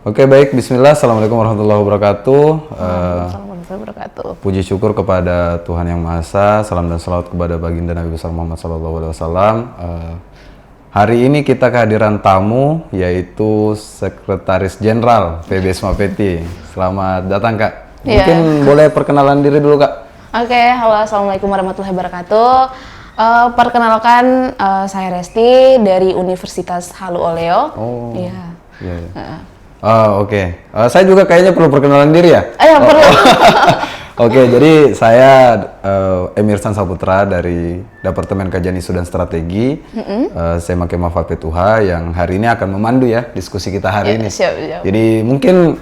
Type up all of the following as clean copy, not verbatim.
Oke, baik. Bismillah. Assalamualaikum warahmatullahi wabarakatuh. Waalaikumsalam warahmatullahi wabarakatuh. Puji syukur kepada Tuhan Yang Maha Esa. Salam dan salawat kepada baginda Nabi besar Muhammad SAW. Hari ini kita kehadiran tamu, yaitu Sekretaris Jenderal PB Isma Peti. Selamat datang, Kak. Mungkin boleh perkenalan diri dulu, Kak. Oke, halo, assalamualaikum warahmatullahi wabarakatuh. Perkenalkan, saya Resti dari Universitas Halu Oleo. Oh, iya. Oke. Saya juga kayaknya perlu perkenalan diri ya? Perlu. Oke, jadi saya Emirsan Saputra dari Departemen Kajian Isu dan Strategi. Saya Makema Fapetuha yang hari ini akan memandu ya diskusi kita hari ini. Siap. Jadi mungkin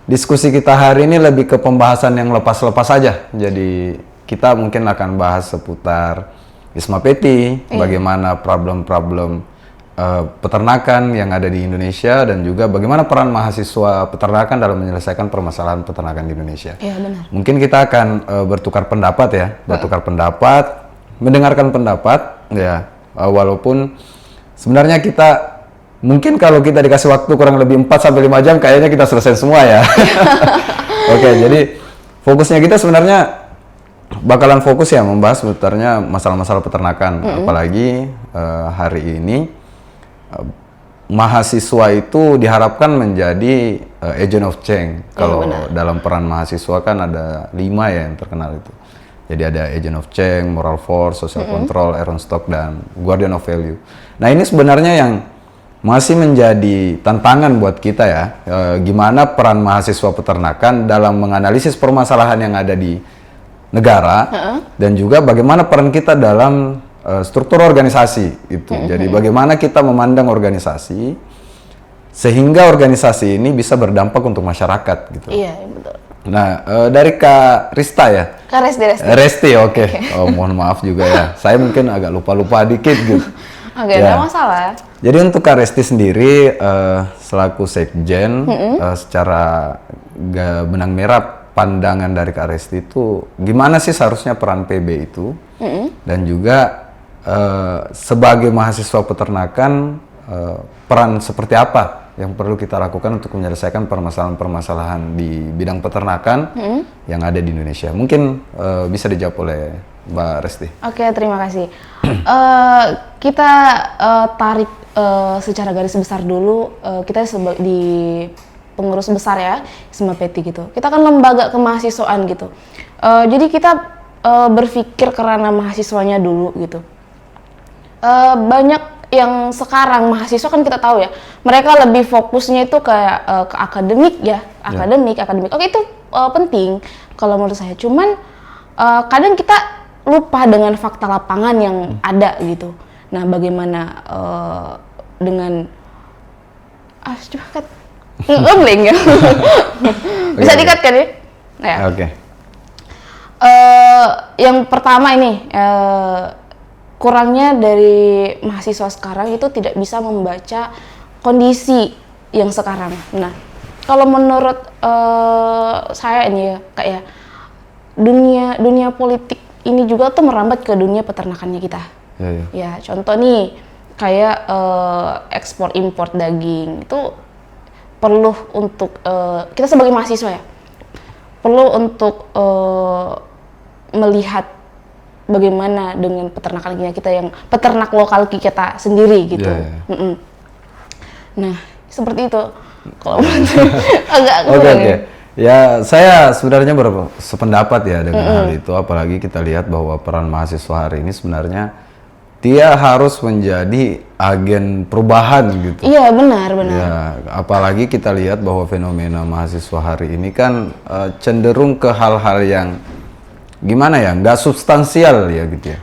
diskusi kita hari ini lebih ke pembahasan yang lepas-lepas saja. Jadi kita mungkin akan bahas seputar Isma Peti, bagaimana problem-problem peternakan yang ada di Indonesia dan juga bagaimana peran mahasiswa peternakan dalam menyelesaikan permasalahan peternakan di Indonesia. Iya, benar. Mungkin kita akan bertukar pendapat ya, mendengarkan pendapat ya, walaupun sebenarnya kita mungkin kalau kita dikasih waktu kurang lebih 4 sampai 5 jam kayaknya kita selesai semua ya. Oke, jadi fokusnya kita sebenarnya bakalan fokus ya membahas sebenarnya masalah-masalah peternakan, apalagi hari ini mahasiswa itu diharapkan menjadi agent of change. Kalau dalam peran mahasiswa kan ada 5 ya yang terkenal itu. Jadi ada agent of change, moral force, social control, iron stock, dan guardian of value. Nah ini sebenarnya yang masih menjadi tantangan buat kita ya. Gimana peran mahasiswa peternakan dalam menganalisis permasalahan yang ada di negara, dan juga bagaimana peran kita dalam struktur organisasi itu. Jadi bagaimana kita memandang organisasi sehingga organisasi ini bisa berdampak untuk masyarakat gitu. Iya, betul. Nah, dari Kak Rista ya? Kak Resti. Resti, oke. Oh, mohon maaf juga ya. Saya mungkin agak lupa-lupa dikit gitu. Oke, nggak masalah. Jadi untuk Kak Resti sendiri selaku sekjen, secara benang merah pandangan dari Kak Resti itu gimana sih seharusnya peran PB itu, dan juga sebagai mahasiswa peternakan peran seperti apa yang perlu kita lakukan untuk menyelesaikan permasalahan-permasalahan di bidang peternakan yang ada di Indonesia. Mungkin bisa dijawab oleh Mbak Resti. Oke, terima kasih. Kita tarik secara garis besar dulu, kita di pengurus besar ya, Isma Peti gitu. Kita kan lembaga kemahasiswaan gitu. Jadi kita berpikir ke ranah mahasiswanya dulu gitu. Banyak yang sekarang mahasiswa kan kita tahu ya, mereka lebih fokusnya itu kayak ke akademik ya, akademik. Oke, itu penting kalau menurut saya. Cuman kadang kita lupa dengan fakta lapangan yang ada gitu. Nah, bagaimana dengan coba cut. Blank ya. Bisa di-cut kan ya? Ya. Oke. Yang pertama ini kurangnya dari mahasiswa sekarang itu tidak bisa membaca kondisi yang sekarang. Nah, kalau menurut saya ini ya, kayak dunia politik ini juga tuh merambat ke dunia peternakannya kita. Ya, contoh nih kayak ekspor impor daging itu perlu untuk kita sebagai mahasiswa ya, perlu untuk melihat bagaimana dengan peternakan kita yang peternak lokal kita sendiri gitu. Nah, seperti itu. Kalau agak Oke. Ya, saya sebenarnya sependapat ya dengan hal itu. Apalagi kita lihat bahwa peran mahasiswa hari ini sebenarnya dia harus menjadi agen perubahan gitu. Iya, benar. Ya, apalagi kita lihat bahwa fenomena mahasiswa hari ini kan cenderung ke hal-hal yang gimana ya, nggak substansial ya gitu ya.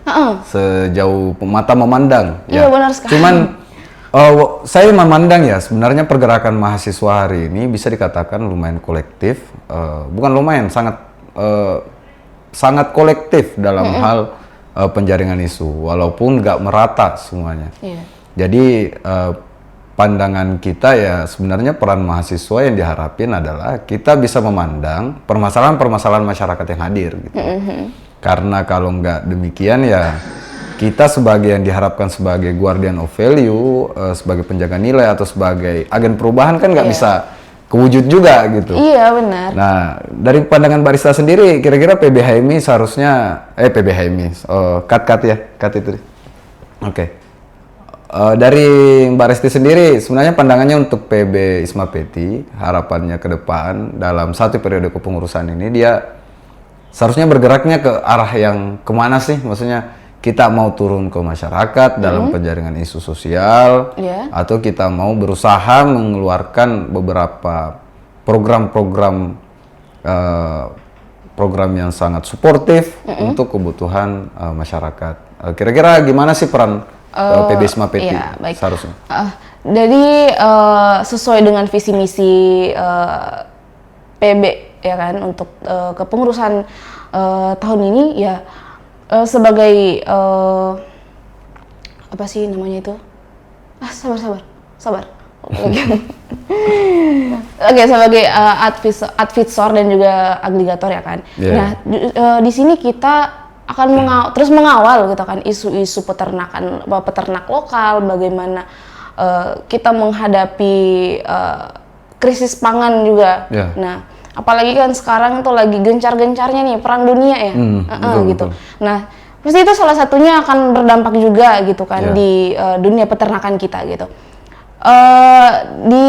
Sejauh mata memandang. Iya, benar sekali. Cuman saya memandang ya sebenarnya pergerakan mahasiswa hari ini bisa dikatakan lumayan kolektif, bukan lumayan, sangat kolektif dalam hal penjaringan isu, walaupun nggak merata semuanya. Jadi pandangan kita ya sebenarnya peran mahasiswa yang diharapin adalah kita bisa memandang permasalahan-permasalahan masyarakat yang hadir gitu. Karena kalau nggak demikian ya kita sebagai yang diharapkan sebagai guardian of value, sebagai penjaga nilai atau sebagai agen perubahan kan nggak bisa kewujud juga gitu. Iya, benar. Nah, dari pandangan barista sendiri, kira-kira PBHMI seharusnya, cut ya, cut itu. Oke. Dari Mbak Resti sendiri, sebenarnya pandangannya untuk PB Isma Peti, harapannya ke depan dalam satu periode kepengurusan ini, dia seharusnya bergeraknya ke arah yang kemana sih? Maksudnya kita mau turun ke masyarakat dalam penjaringan isu sosial, atau kita mau berusaha mengeluarkan beberapa program-program program yang sangat suportif untuk kebutuhan masyarakat. Kira-kira gimana sih peran PB Isma Peti seharusnya? Jadi sesuai dengan visi misi PB ya kan untuk kepengurusan tahun ini ya sebagai apa sih namanya itu? Sabar. Oke, sebagai advisor dan juga agregator ya kan. Nah, di sini kita akan terus mengawal gitu kan isu-isu peternak lokal, bagaimana kita menghadapi krisis pangan juga. Nah, apalagi kan sekarang tuh lagi gencar-gencarnya nih perang dunia ya, gitu. Nah, pasti itu salah satunya akan berdampak juga gitu kan di dunia peternakan kita gitu. Di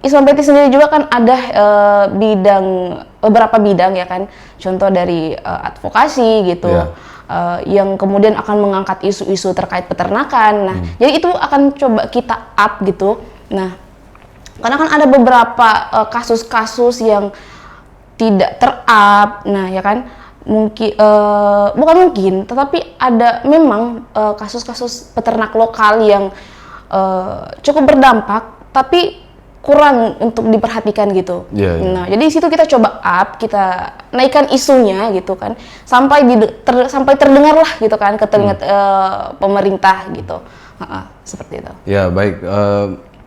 Isma Peti sendiri juga kan ada beberapa bidang ya kan, contoh dari advokasi gitu, yang kemudian akan mengangkat isu-isu terkait peternakan. Nah, jadi itu akan coba kita up gitu. Nah, karena kan ada beberapa kasus-kasus yang tidak ter-up, nah ya kan, bukan mungkin, tetapi ada memang kasus-kasus peternak lokal yang cukup berdampak, tapi kurang untuk diperhatikan gitu. Nah, jadi di situ kita coba up, kita naikkan isunya gitu kan, sampai terdengar lah gitu kan ke telinga pemerintah gitu. Seperti itu. Ya, baik.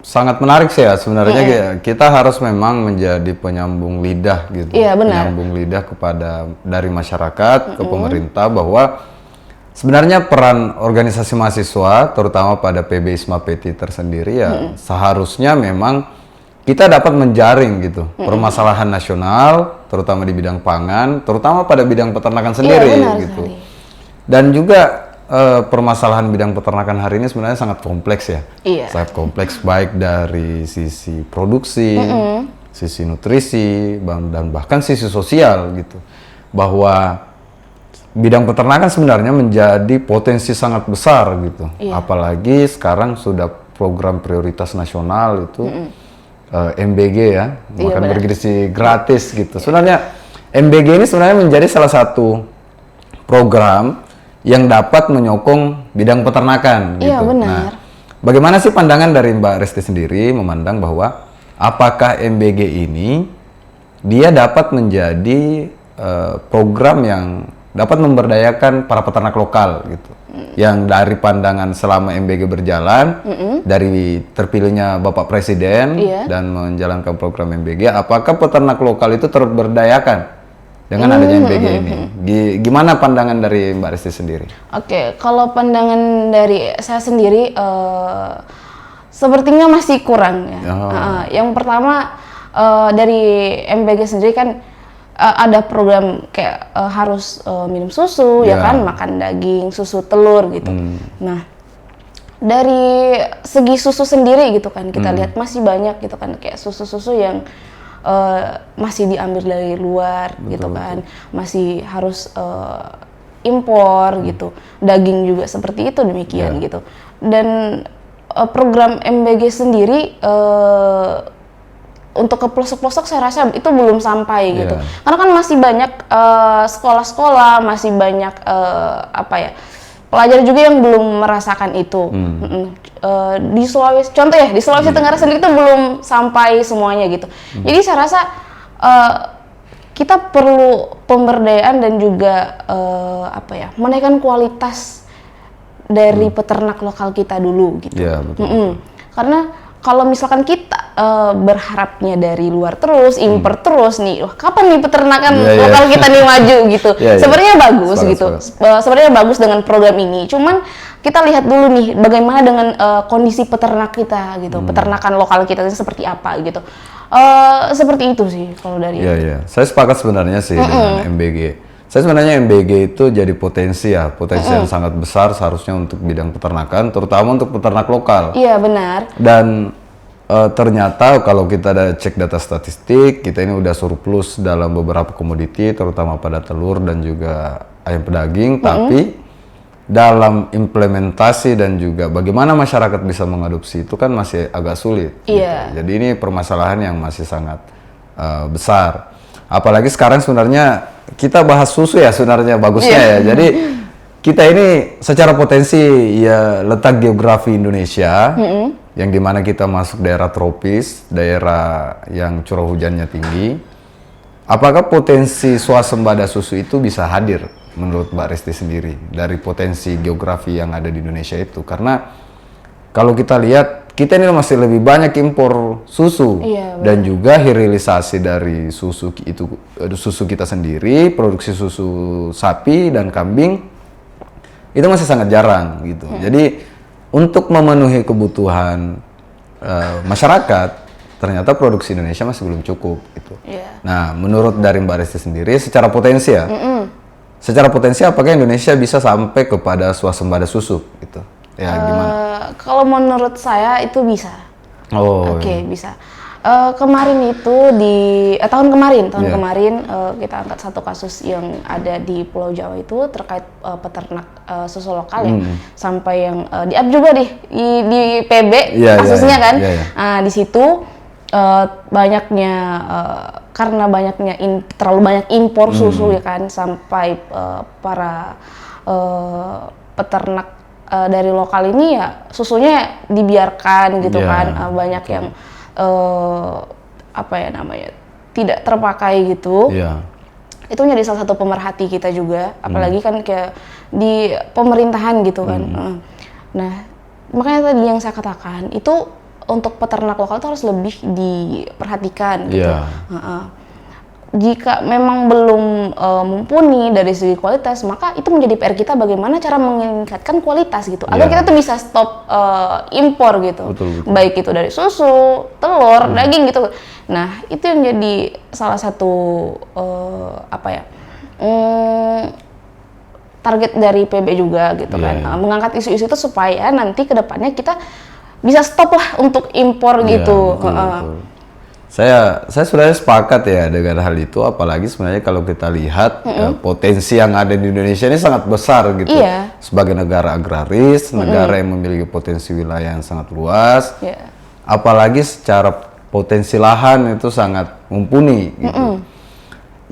Sangat menarik sih ya sebenarnya. Kita harus memang menjadi penyambung lidah gitu. Iya, benar. Penyambung lidah dari masyarakat ke pemerintah, bahwa sebenarnya peran organisasi mahasiswa, terutama pada PB Isma Peti tersendiri ya, seharusnya memang kita dapat menjaring gitu permasalahan nasional, terutama di bidang pangan, terutama pada bidang peternakan sendiri gitu. Sekali. Dan juga permasalahan bidang peternakan hari ini sebenarnya sangat kompleks ya. Sangat kompleks, baik dari sisi produksi, sisi nutrisi, dan bahkan sisi sosial gitu. Bahwa bidang peternakan sebenarnya menjadi potensi sangat besar gitu. Apalagi sekarang sudah program prioritas nasional itu MBG ya, makan bergizi gratis gitu. Sebenarnya MBG ini sebenarnya menjadi salah satu program yang dapat menyokong bidang peternakan gitu. Nah, bagaimana sih pandangan dari Mbak Resti sendiri memandang bahwa apakah MBG ini dia dapat menjadi program yang dapat memberdayakan para peternak lokal gitu. Yang dari pandangan selama MBG berjalan, dari terpilihnya Bapak Presiden dan menjalankan program MBG, apakah peternak lokal itu terberdayakan dengan adanya MBG ini? Gimana pandangan dari Mbak Resti sendiri? Oke, kalau pandangan dari saya sendiri sepertinya masih kurang ya. Yang pertama dari MBG sendiri kan ada program kayak harus minum susu ya kan, makan daging, susu, telur gitu. Nah, dari segi susu sendiri gitu kan kita lihat masih banyak gitu kan kayak susu-susu yang masih diambil dari luar gitu kan, masih harus impor gitu. Daging juga seperti itu demikian gitu. Dan program MBG sendiri untuk ke pelosok-pelosok saya rasa itu belum sampai gitu. Karena kan masih banyak sekolah-sekolah, masih banyak pelajar juga yang belum merasakan itu. Di Sulawesi, contoh ya, di Sulawesi Tenggara sendiri itu belum sampai semuanya gitu. Jadi saya rasa kita perlu pemberdayaan dan juga menaikkan kualitas dari peternak lokal kita dulu gitu. Karena kalau misalkan kita berharapnya dari luar terus, impor terus nih, wah kapan nih peternakan lokal kita nih maju gitu. Sebenarnya bagus gitu. Sebenarnya bagus dengan program ini. Cuman kita lihat dulu nih bagaimana dengan kondisi peternak kita gitu, peternakan lokal kita itu seperti apa gitu. Seperti itu sih kalau dari. Iya. Saya sepakat sebenarnya sih dengan MBG. Saya sebenarnya MBG itu jadi potensi yang sangat besar seharusnya untuk bidang peternakan, terutama untuk peternak lokal. Iya benar. Dan ternyata kalau kita ada cek data statistik, kita ini udah surplus dalam beberapa komoditi, terutama pada telur dan juga ayam pedaging, tapi dalam implementasi dan juga bagaimana masyarakat bisa mengadopsi itu kan masih agak sulit. Iya. Gitu. Jadi ini permasalahan yang masih sangat besar. Apalagi sekarang sebenarnya kita bahas susu ya sebenarnya bagusnya ya. Jadi kita ini secara potensi ya letak geografi Indonesia yang dimana kita masuk daerah tropis, daerah yang curah hujannya tinggi. Apakah potensi swasembada susu itu bisa hadir menurut Mbak Resti sendiri dari potensi geografi yang ada di Indonesia itu? Karena kalau kita lihat kita ini masih lebih banyak impor susu dan juga hilirisasi dari susu kita sendiri, produksi susu sapi dan kambing itu masih sangat jarang gitu. Jadi untuk memenuhi kebutuhan masyarakat, ternyata produksi Indonesia masih belum cukup gitu. Nah, menurut dari Mbak Resti sendiri, secara potensi secara potensi apakah Indonesia bisa sampai kepada swasembada susu gitu? Ya gimana? Kalau menurut saya itu bisa. Oke, bisa. Kemarin itu tahun kemarin kita angkat satu kasus yang ada di Pulau Jawa itu terkait peternak susu lokal ya, sampai yang di-up juga di PB kasusnya kan. Di situ banyaknya karena banyaknya terlalu banyak impor susu ya kan, sampai para peternak dari lokal ini ya susunya dibiarkan gitu kan, banyak yang tidak terpakai gitu. Itu menjadi salah satu pemerhati kita juga, apalagi kan kayak di pemerintahan gitu kan. Nah, makanya tadi yang saya katakan itu untuk peternak lokal itu harus lebih diperhatikan gitu. Jika memang belum mumpuni dari segi kualitas, maka itu menjadi PR kita bagaimana cara meningkatkan kualitas gitu, agar kita tuh bisa stop impor gitu. Betul. Baik itu dari susu, telur, daging gitu. Nah, itu yang jadi salah satu target dari PB juga gitu kan. Mengangkat isu-isu itu supaya nanti ke depannya kita bisa stop lah untuk impor gitu. Betul. Saya sebenarnya sepakat ya dengan hal itu, apalagi sebenarnya kalau kita lihat potensi yang ada di Indonesia ini sangat besar gitu. Sebagai negara agraris, negara yang memiliki potensi wilayah yang sangat luas, apalagi secara potensi lahan itu sangat mumpuni gitu.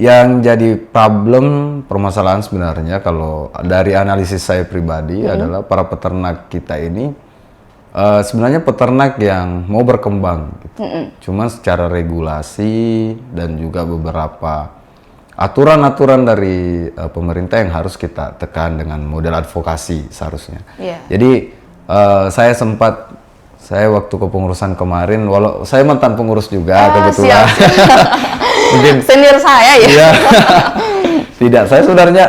Yang jadi permasalahan sebenarnya kalau dari analisis saya pribadi adalah para peternak kita ini sebenarnya peternak yang mau berkembang gitu. Cuma secara regulasi dan juga beberapa aturan-aturan dari pemerintah yang harus kita tekan dengan model advokasi seharusnya. Jadi saya waktu kepengurusan kemarin, walau saya mantan pengurus juga kebetulan. Mungkin senior saya ya. Tidak, saya sebenarnya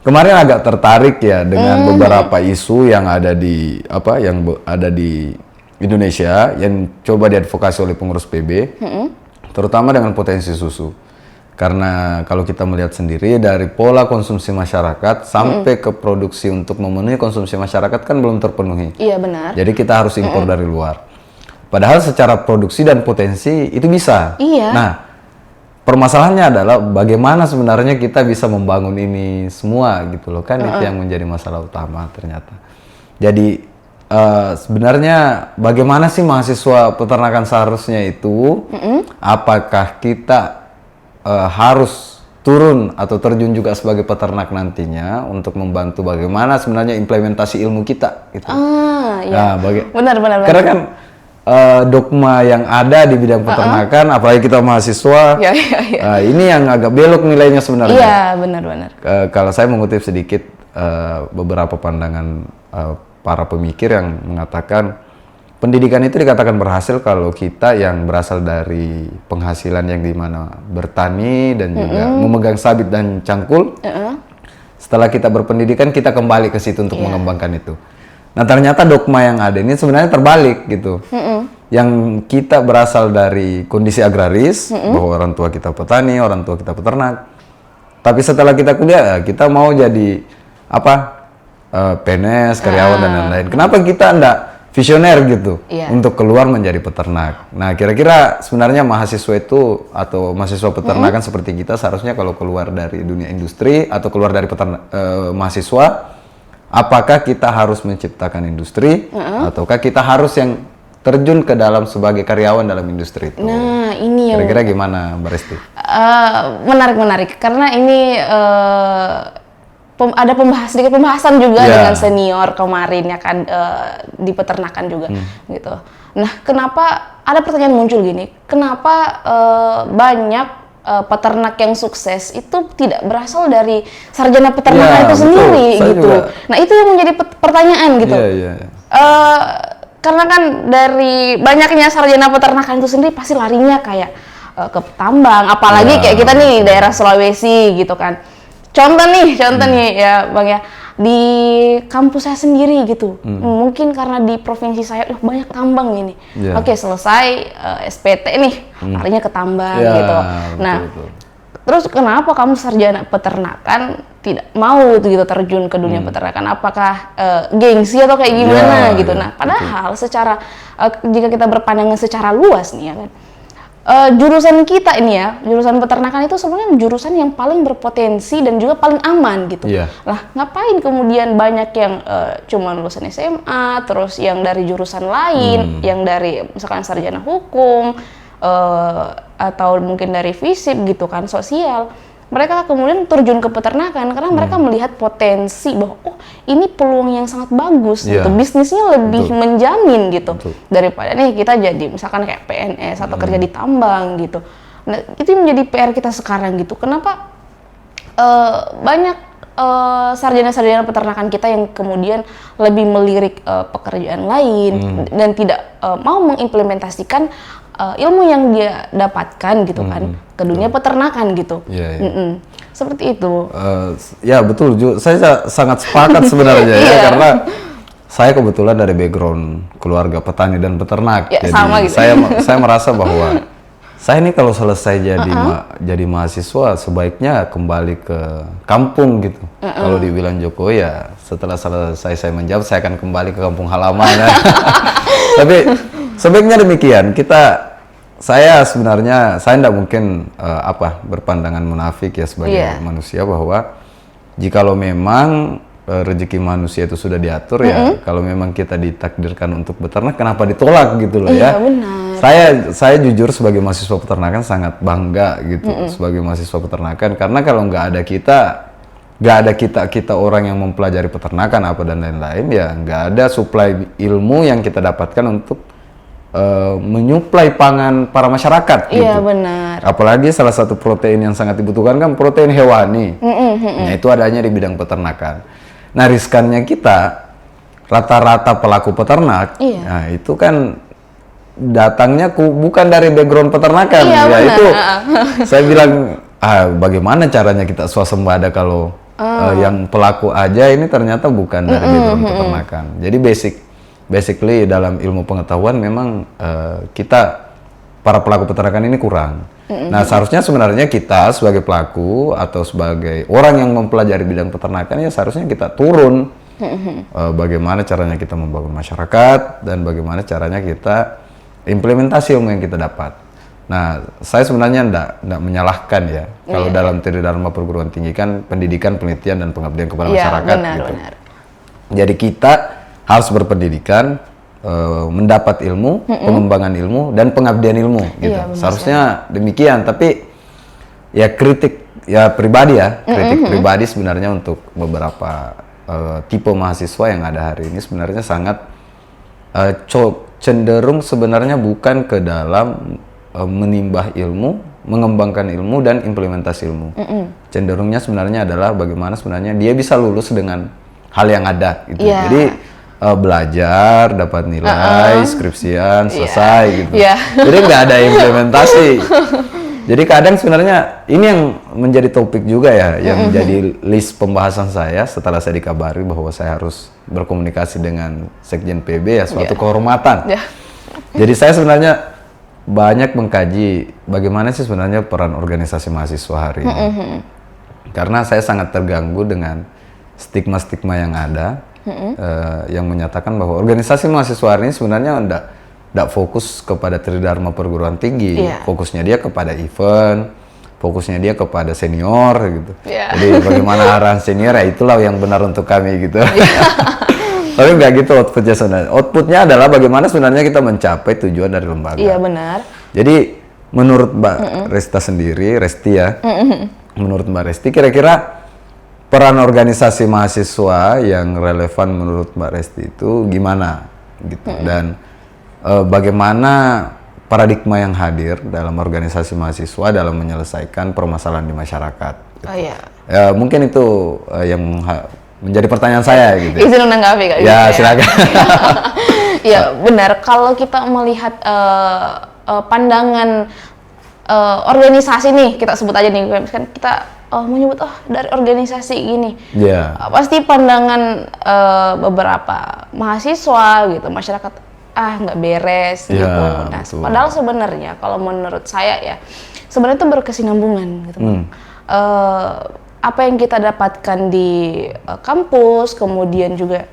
kemarin agak tertarik ya dengan beberapa isu yang ada di Indonesia yang coba diadvokasi oleh pengurus PB, terutama dengan potensi susu. Karena kalau kita melihat sendiri dari pola konsumsi masyarakat sampai ke produksi untuk memenuhi konsumsi masyarakat kan belum terpenuhi. Iya benar. Jadi kita harus impor dari luar. Padahal secara produksi dan potensi itu bisa. Nah, permasalahannya adalah bagaimana sebenarnya kita bisa membangun ini semua gitu loh kan, itu yang menjadi masalah utama ternyata. Jadi sebenarnya bagaimana sih mahasiswa peternakan seharusnya itu, apakah kita harus turun atau terjun juga sebagai peternak nantinya untuk membantu bagaimana sebenarnya implementasi ilmu kita gitu. Benar. Karena kan dogma yang ada di bidang peternakan, apalagi kita mahasiswa, ini yang agak belok nilainya sebenarnya. Iya, benar. Kalau saya mengutip sedikit beberapa pandangan para pemikir yang mengatakan pendidikan itu dikatakan berhasil kalau kita yang berasal dari penghasilan yang dimana bertani dan juga memegang sabit dan cangkul. Setelah kita berpendidikan, kita kembali ke situ untuk mengembangkan itu. Nah, ternyata dogma yang ada ini sebenarnya terbalik gitu. Yang kita berasal dari kondisi agraris, bahwa orang tua kita petani, orang tua kita peternak. Tapi setelah kita kuliah, kita mau jadi PNS, karyawan dan lain-lain. Kenapa kita enggak visioner gitu untuk keluar menjadi peternak? Nah, kira-kira sebenarnya mahasiswa itu atau mahasiswa peternakan seperti kita seharusnya kalau keluar dari dunia industri atau keluar dari mahasiswa, apakah kita harus menciptakan industri ataukah kita harus yang terjun ke dalam sebagai karyawan dalam industri itu? Nah, ini yang kira-kira gimana, Mbak Resti? Menarik karena ini ada sedikit pembahasan juga dengan senior kemarin ya kan, di peternakan juga gitu. Nah, kenapa ada pertanyaan muncul gini? Kenapa banyak peternak yang sukses itu tidak berasal dari sarjana peternakan itu sendiri gitu? Nah, itu yang menjadi pertanyaan gitu. Karena kan dari banyaknya sarjana peternakan itu sendiri pasti larinya kayak ke tambang, apalagi kayak kita nih daerah Sulawesi gitu kan. Contoh nih ya Bang ya, di kampus saya sendiri gitu. Mungkin karena di provinsi saya banyak tambang ini. Oke, selesai SPT nih, larinya ke tambang gitu. Nah, terus kenapa kamu sarjana peternakan tidak mau gitu terjun ke dunia peternakan? Apakah gengsi atau kayak gimana gitu? Nah, padahal secara jika kita berpandangan secara luas nih ya kan, jurusan kita ini ya, jurusan peternakan itu sebenarnya jurusan yang paling berpotensi dan juga paling aman gitu. Lah, ngapain kemudian banyak yang cuma lulusan SMA, terus yang dari jurusan lain, yang dari misalkan sarjana hukum, atau mungkin dari FISIP gitu kan, sosial, mereka kemudian terjun ke peternakan karena mereka melihat potensi bahwa ini peluang yang sangat bagus gitu, bisnisnya lebih menjamin gitu daripada nih kita jadi misalkan kayak PNS atau kerja di tambang gitu. Nah, itu menjadi PR kita sekarang gitu. Kenapa banyak sarjana-sarjana peternakan kita yang kemudian lebih melirik pekerjaan lain dan tidak mau mengimplementasikan ilmu yang dia dapatkan gitu kan ke dunia peternakan gitu. Seperti itu. Ya betul, saya sangat sepakat sebenarnya ya, karena saya kebetulan dari background keluarga petani dan peternak. Jadi sama gitu. saya merasa bahwa saya ini kalau selesai jadi mahasiswa sebaiknya kembali ke kampung gitu. Kalau dibilang Jokowi ya setelah selesai saya menjawab saya akan kembali ke kampung halaman. Tapi sebaiknya demikian. Saya sebenarnya tidak mungkin berpandangan munafik ya sebagai manusia, bahwa jikalau memang rezeki manusia itu sudah diatur ya, kalau memang kita ditakdirkan untuk beternak, kenapa ditolak gitu loh ya. Benar. Saya jujur sebagai mahasiswa peternakan sangat bangga gitu sebagai mahasiswa peternakan, karena kalau nggak ada kita orang yang mempelajari peternakan apa dan lain-lain ya, nggak ada suplai ilmu yang kita dapatkan untuk menyuplai pangan para masyarakat gitu. Iya benar. Apalagi salah satu protein yang sangat dibutuhkan kan protein hewani. Nah, itu adanya di bidang peternakan. Nah, riskannya kita rata-rata pelaku peternak, nah itu kan datangnya bukan dari background peternakan. Itu saya bilang bagaimana caranya kita swasembada kalau yang pelaku aja ini ternyata bukan dari background peternakan. Jadi basically dalam ilmu pengetahuan memang kita para pelaku peternakan ini kurang. Nah, seharusnya sebenarnya kita sebagai pelaku atau sebagai orang yang mempelajari bidang peternakan ya seharusnya kita turun bagaimana caranya kita membangun masyarakat dan bagaimana caranya kita implementasi ilmu yang kita dapat. Nah, saya sebenarnya enggak menyalahkan ya kalau dalam teori Dharma perguruan tinggi kan pendidikan, penelitian dan pengabdian kepada masyarakat gitu. Jadi kita harus berpendidikan, mendapat ilmu, pengembangan ilmu dan pengabdian ilmu gitu. Seharusnya demikian, tapi ya kritik pribadi pribadi sebenarnya untuk beberapa tipe mahasiswa yang ada hari ini sebenarnya sangat cenderung sebenarnya bukan ke dalam menimbah ilmu, mengembangkan ilmu dan implementasi ilmu. Cenderungnya sebenarnya adalah bagaimana sebenarnya dia bisa lulus dengan hal yang ada gitu. Jadi belajar, dapat nilai, skripsian, selesai gitu. Yeah. Jadi nggak ada implementasi. Jadi kadang sebenarnya ini yang menjadi topik juga ya, yang menjadi list pembahasan saya setelah saya dikabari bahwa saya harus berkomunikasi dengan Sekjen PB ya, suatu kehormatan. Jadi saya sebenarnya banyak mengkaji bagaimana sih sebenarnya peran organisasi mahasiswa hari ini. Karena saya sangat terganggu dengan stigma-stigma yang ada, yang menyatakan bahwa organisasi mahasiswa hari ini sebenarnya tidak fokus kepada tridharma perguruan tinggi, fokusnya dia kepada event, fokusnya dia kepada senior gitu. Jadi bagaimana arahan senior ya itulah yang benar untuk kami gitu. Tapi nggak gitu outputnya sebenarnya. Outputnya adalah bagaimana sebenarnya kita mencapai tujuan dari lembaga. Iya benar. Jadi menurut Mbak Resti ya, menurut Mbak Resti kira-kira peran organisasi mahasiswa yang relevan menurut Mbak Resti itu gimana gitu, dan bagaimana paradigma yang hadir dalam organisasi mahasiswa dalam menyelesaikan permasalahan di masyarakat. Gitu. Ya, mungkin itu yang menjadi pertanyaan saya gitu. Izin menanggapi Kak. Ya, silakan. Ya, benar. Kalau kita melihat pandangan organisasi nih, kita sebut aja nih, kan kita menyebut dari organisasi gini. Pasti pandangan beberapa mahasiswa gitu, masyarakat nggak beres gitu. Nah, padahal sebenarnya kalau menurut saya ya, sebenarnya itu berkesinambungan gitu. Apa yang kita dapatkan di kampus, kemudian juga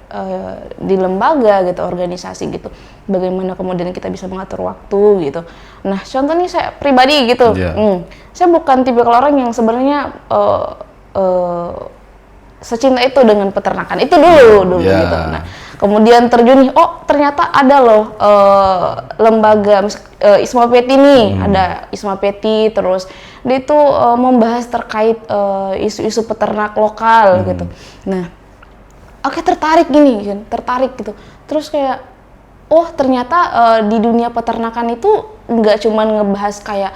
di lembaga gitu, organisasi gitu, bagaimana kemudian kita bisa mengatur waktu gitu. Nah, contoh nih saya pribadi gitu, saya bukan tipe orang yang sebenarnya secinta itu dengan peternakan itu dulu gitu. Nah, kemudian terjun nih, ternyata ada loh lembaga ISMA Peti nih, ada ISMA Peti, terus dia itu membahas terkait isu-isu peternak lokal gitu. Nah, tertarik gini kan, tertarik gitu. Terus kayak, ternyata di dunia peternakan itu nggak cuma ngebahas kayak,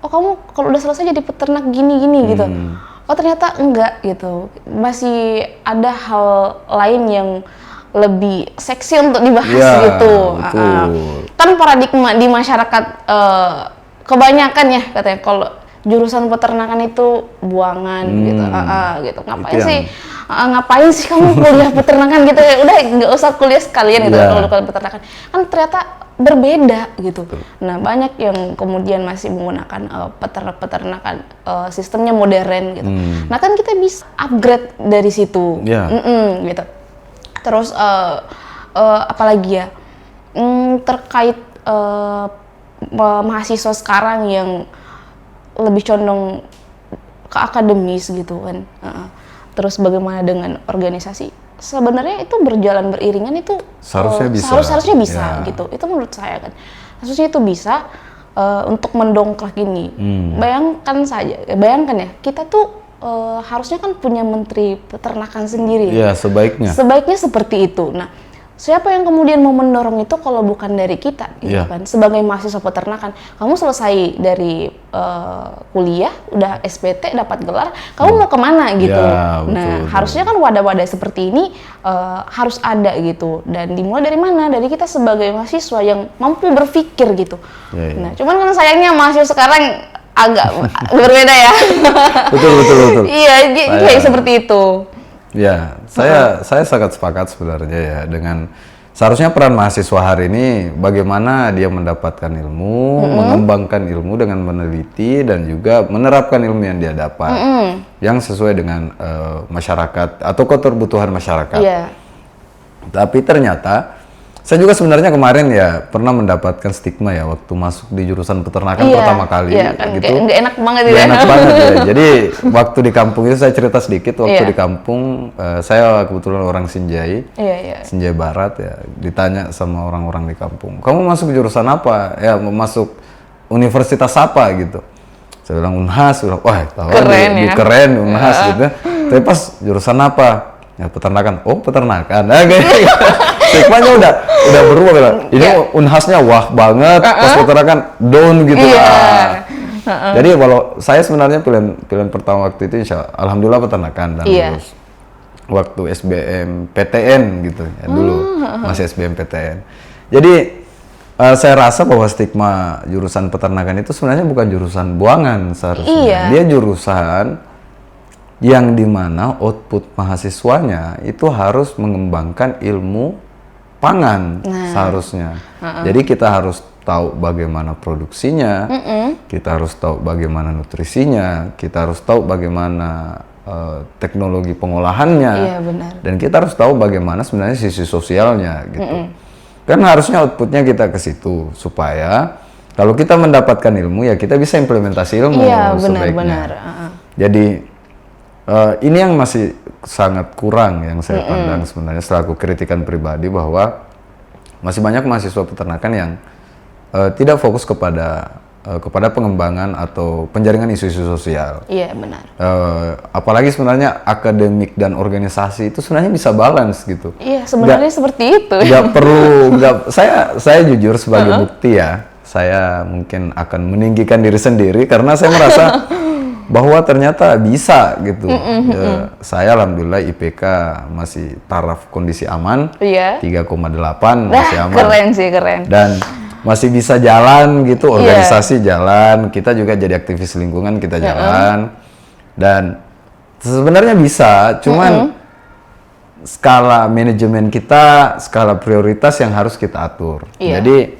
kamu kalau udah selesai jadi peternak gini-gini gitu. Ternyata enggak gitu, masih ada hal lain yang lebih seksi untuk dibahas gitu. Kan paradigma di masyarakat kebanyakan ya katanya kalau jurusan peternakan itu buangan gitu. Ngapain sih kamu kuliah peternakan gitu ya, udah nggak usah kuliah sekalian gitu kalau kuliah peternakan. Kan ternyata berbeda gitu. Nah, banyak yang kemudian masih menggunakan peternakan sistemnya modern gitu. Nah, kan kita bisa upgrade dari situ. Gitu. Terus apalagi ya, terkait mahasiswa sekarang yang lebih condong ke akademis gitu kan. Terus bagaimana dengan organisasi? Sebenarnya itu berjalan beriringan, itu seharusnya bisa gitu. Itu menurut saya kan. Harusnya itu bisa untuk mendongkrak ini. Bayangkan ya, kita tuh harusnya kan punya menteri peternakan sendiri. Sebaiknya seperti itu. Nah, siapa yang kemudian mau mendorong itu kalau bukan dari kita gitu kan. Sebagai mahasiswa peternakan, kamu selesai dari kuliah, udah SPT, dapat gelar, kamu mau kemana gitu. Betul. Harusnya kan wadah-wadah seperti ini harus ada gitu. Dan dimulai dari mana? Dari kita sebagai mahasiswa yang mampu berpikir gitu. Nah, cuman kan sayangnya mahasiswa sekarang agak berbeda ya. Betul. Iya, kayak seperti itu. Ya, saya sangat sepakat sebenarnya ya dengan seharusnya peran mahasiswa hari ini bagaimana dia mendapatkan ilmu, mengembangkan ilmu dengan meneliti dan juga menerapkan ilmu yang dia dapat yang sesuai dengan masyarakat atau kebutuhan masyarakat. Tapi ternyata saya juga sebenarnya kemarin ya pernah mendapatkan stigma ya waktu masuk di jurusan peternakan pertama kali kan, gitu. Nggak enak banget ya. Enak banget ya. Jadi waktu di kampung itu saya cerita sedikit waktu di kampung saya kebetulan orang Sinjai. Sinjai Barat ya. Ditanya sama orang-orang di kampung, "Kamu masuk jurusan apa?" Ya, mau masuk universitas apa gitu. Saya bilang Unhas, wah, keren Unhas gitu. Tapi pas jurusan apa? Ya peternakan. Oh, peternakan. Nah, stigmanya udah berubah kan. Ini Unhasnya wah banget, pas peternakan down gitu. Jadi kalau saya sebenarnya pilihan pertama waktu itu alhamdulillah peternakan dan lulus. waktu SBMPTN gitu ya dulu, masih SBMPTN. Jadi saya rasa bahwa stigma jurusan peternakan itu sebenarnya bukan jurusan buangan seharusnya. Iya. Dia jurusan yang dimana output mahasiswanya itu harus mengembangkan ilmu pangan seharusnya. Jadi kita harus tahu bagaimana produksinya, kita harus tahu bagaimana nutrisinya, kita harus tahu bagaimana teknologi pengolahannya, Iya, benar. dan kita harus tahu bagaimana sebenarnya sisi sosialnya gitu. Kan harusnya outputnya kita ke situ supaya kalau kita mendapatkan ilmu ya kita bisa implementasi ilmu Iya, sebaiknya. benar-benar. Jadi ini yang masih sangat kurang yang saya pandang sebenarnya selaku kritikan pribadi, bahwa masih banyak mahasiswa peternakan yang tidak fokus kepada pengembangan atau penjaringan isu-isu sosial. Iya, benar. Apalagi sebenarnya akademik dan organisasi itu sebenarnya bisa balance gitu. Iya, sebenarnya seperti itu. Saya jujur sebagai bukti ya, saya mungkin akan meninggikan diri sendiri karena saya merasa bahwa ternyata bisa gitu. Saya alhamdulillah IPK masih taraf kondisi aman, Iya. 3,8 masih aman. Keren sih, keren. Dan masih bisa jalan gitu, organisasi jalan, kita juga jadi aktivis lingkungan, kita jalan. Dan sebenarnya bisa, cuman skala manajemen kita, skala prioritas yang harus kita atur. Iya. Jadi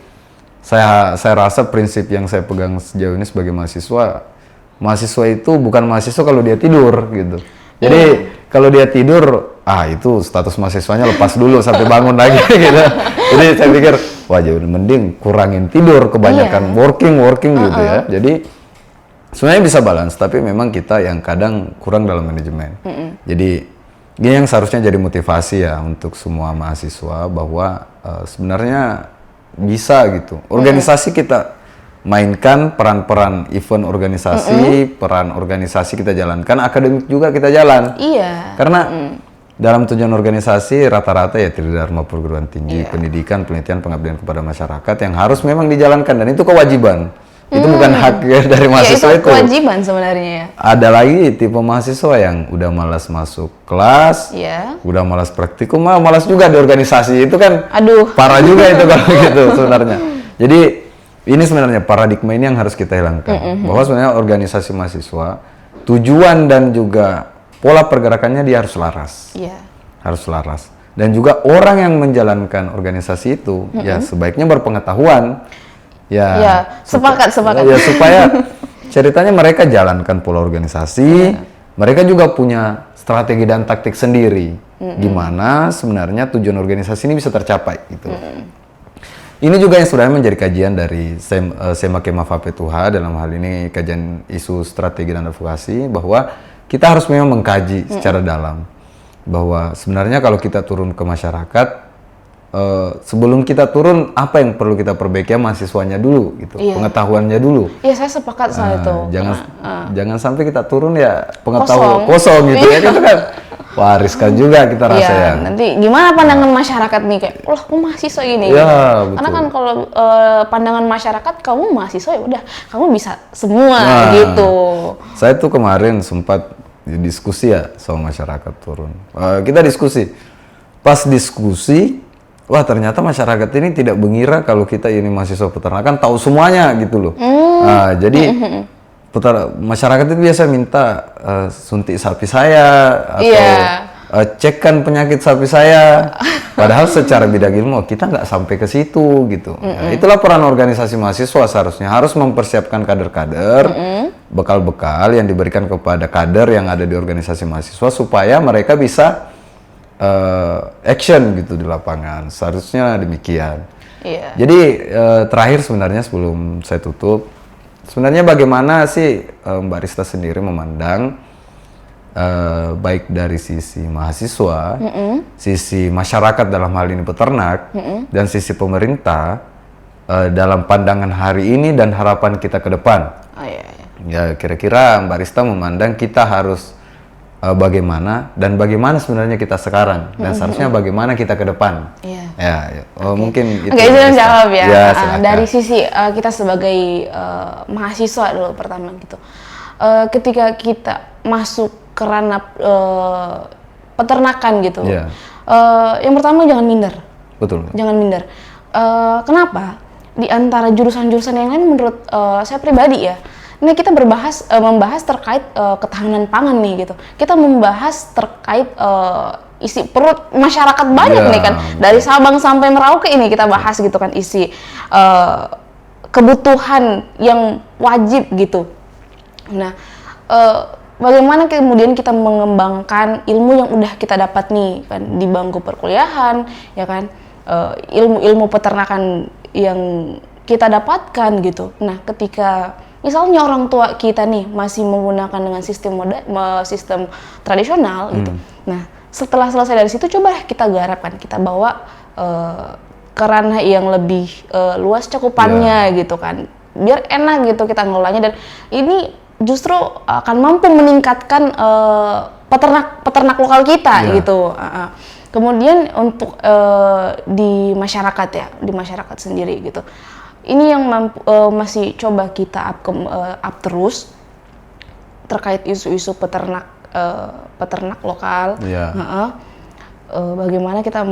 saya rasa prinsip yang saya pegang sejauh ini sebagai mahasiswa itu bukan mahasiswa kalau dia tidur gitu. Jadi kalau dia tidur, itu status mahasiswanya lepas dulu sampai bangun lagi gitu. Jadi saya pikir, wah jauh mending kurangin tidur, kebanyakan working gitu ya. Jadi sebenarnya bisa balance, tapi memang kita yang kadang kurang dalam manajemen. Jadi ini yang seharusnya jadi motivasi ya untuk semua mahasiswa bahwa sebenarnya bisa gitu. Organisasi kita mainkan peran-peran event organisasi, peran organisasi kita jalankan, akademik juga kita jalan. Iya. Karena dalam tujuan organisasi rata-rata ya Tridharma perguruan tinggi, pendidikan, penelitian, pengabdian kepada masyarakat yang harus memang dijalankan, dan itu kewajiban. Itu bukan hak dari mahasiswa itu kewajiban sebenarnya ya. Ada lagi tipe mahasiswa yang udah malas masuk kelas, udah malas praktikum, malas juga di organisasi. Itu kan parah juga itu kalau gitu sebenarnya. Jadi ini sebenarnya paradigma ini yang harus kita hilangkan. Bahwa sebenarnya organisasi mahasiswa, tujuan dan juga pola pergerakannya dia harus laras. Harus laras. Dan juga orang yang menjalankan organisasi itu, ya sebaiknya berpengetahuan. Sepakat. Ya supaya ceritanya mereka jalankan pola organisasi, mereka juga punya strategi dan taktik sendiri. Gimana sebenarnya tujuan organisasi ini bisa tercapai gitu. Ini juga yang sebenarnya menjadi kajian dari Sema Kemah Fapetuha dalam hal ini kajian isu strategi dan advokasi, bahwa kita harus memang mengkaji secara dalam bahwa sebenarnya kalau kita turun ke masyarakat, sebelum kita turun apa yang perlu kita perbaiki mahasiswanya dulu gitu, pengetahuannya dulu. Iya, saya sepakat soal itu. Jangan sampai kita turun ya pengetahuan kosong gitu ya, itu kan wariskan juga kita rasa ya. Nanti gimana pandangan masyarakat nih, kayak aku mahasiswa gini. Betul. Karena kan kalau pandangan masyarakat, kamu mahasiswa ya udah kamu bisa semua gitu. Saya tuh kemarin sempat diskusi ya sama masyarakat turun. Kita diskusi. Pas diskusi, wah ternyata masyarakat ini tidak mengira kalau kita ini mahasiswa peternakan tahu semuanya gitu loh. Jadi masyarakat itu biasa minta suntik sapi saya atau cekkan penyakit sapi saya. Padahal secara bidang ilmu kita nggak sampai ke situ gitu. Itulah peran organisasi mahasiswa, seharusnya harus mempersiapkan kader-kader, bekal-bekal yang diberikan kepada kader yang ada di organisasi mahasiswa supaya mereka bisa action gitu di lapangan. Seharusnya demikian. Jadi terakhir sebenarnya sebelum saya tutup, sebenarnya bagaimana sih Mbak Rista sendiri memandang baik dari sisi mahasiswa, sisi masyarakat dalam hal ini peternak, dan sisi pemerintah dalam pandangan hari ini dan harapan kita ke depan? Ya kira-kira Mbak Rista memandang kita harus bagaimana dan bagaimana sebenarnya kita sekarang, dan seharusnya bagaimana kita ke depan. Mungkin itu izin jawab ya. Dari sisi kita sebagai mahasiswa dulu pertama gitu. Ketika kita masuk ke ranah peternakan gitu. Yeah. Yang pertama jangan minder. Betul. Jangan minder. Kenapa? Di antara jurusan-jurusan yang lain menurut saya pribadi ya, ini kita membahas terkait ketahanan pangan nih gitu. Kita membahas terkait isi perut masyarakat banyak nih kan. Dari Sabang sampai Merauke ini kita bahas gitu kan, isi kebutuhan yang wajib gitu. Nah, bagaimana kemudian kita mengembangkan ilmu yang udah kita dapat nih kan di bangku perkuliahan, ya kan, ilmu-ilmu peternakan yang kita dapatkan gitu. Nah, ketika misalnya orang tua kita nih masih menggunakan dengan sistem tradisional gitu. Nah, setelah selesai dari situ coba kita garapkan, kita bawa ke ranah yang lebih luas cakupannya gitu kan. Biar enak gitu kita ngelolanya, dan ini justru akan mampu meningkatkan peternak lokal kita gitu. Kemudian untuk di masyarakat ya, di masyarakat sendiri gitu. Ini yang masih coba kita up terus terkait isu-isu peternak lokal. Bagaimana kita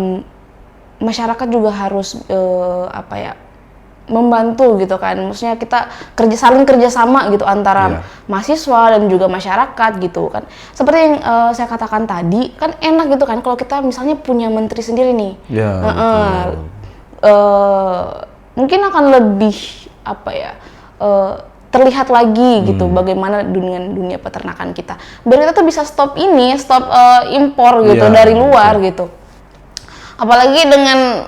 masyarakat juga harus membantu gitu kan, maksudnya kita saling kerjasama gitu antara mahasiswa dan juga masyarakat gitu kan. Seperti yang saya katakan tadi, kan enak gitu kan kalau kita misalnya punya menteri sendiri nih. Mungkin akan lebih terlihat lagi gitu bagaimana dengan dunia peternakan kita. Biar kita tuh bisa stop impor gitu dari luar gitu. Apalagi dengan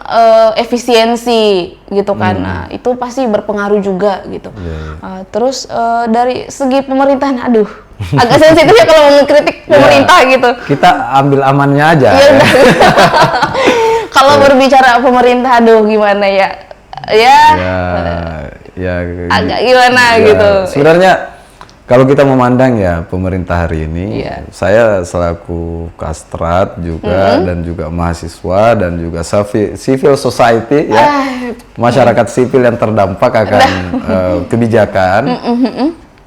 efisiensi gitu kan, nah itu pasti berpengaruh juga gitu. Terus dari segi pemerintahan, aduh agak sensitif ya kalau mengkritik pemerintah gitu. Kita ambil amannya aja. Kalau berbicara pemerintah, aduh gimana ya? Agak gimana gitu. Sebenarnya kalau kita memandang ya pemerintah hari ini, saya selaku Kastrat juga dan juga mahasiswa dan juga civil society ya, masyarakat sipil yang terdampak akan kebijakan.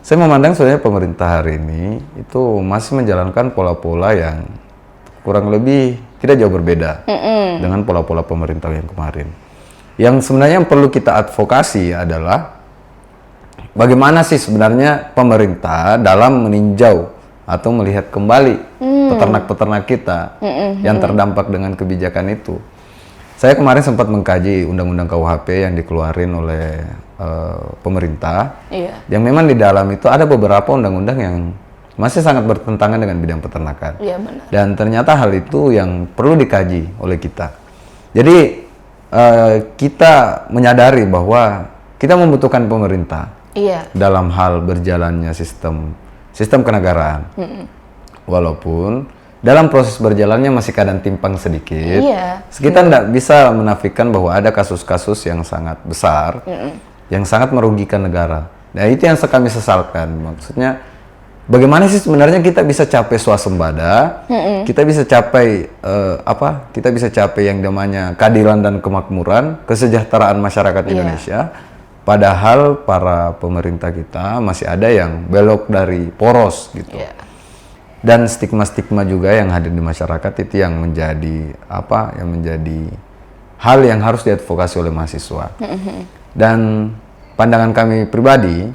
Saya memandang sebenarnya pemerintah hari ini itu masih menjalankan pola-pola yang kurang lebih tidak jauh berbeda dengan pola-pola pemerintah yang kemarin. Yang sebenarnya yang perlu kita advokasi adalah bagaimana sih sebenarnya pemerintah dalam meninjau atau melihat kembali peternak-peternak kita yang terdampak dengan kebijakan itu. Saya kemarin sempat mengkaji undang-undang KUHP yang dikeluarin oleh pemerintah, yang memang di dalam itu ada beberapa undang-undang yang masih sangat bertentangan dengan bidang peternakan. Benar. Dan ternyata hal itu yang perlu dikaji oleh kita. Jadi kita menyadari bahwa kita membutuhkan pemerintah dalam hal berjalannya sistem kenegaraan. Walaupun dalam proses berjalannya masih kadang timpang sedikit, kita tidak bisa menafikan bahwa ada kasus-kasus yang sangat besar, yang sangat merugikan negara. Nah itu yang kami sesalkan. Maksudnya bagaimana sih sebenarnya kita bisa capai swasembada, kita bisa capai kita bisa capai yang namanya keadilan dan kemakmuran, kesejahteraan masyarakat Indonesia. Padahal para pemerintah kita masih ada yang belok dari poros gitu. Dan stigma-stigma juga yang hadir di masyarakat itu yang menjadi hal yang harus diadvokasi oleh mahasiswa. Dan pandangan kami pribadi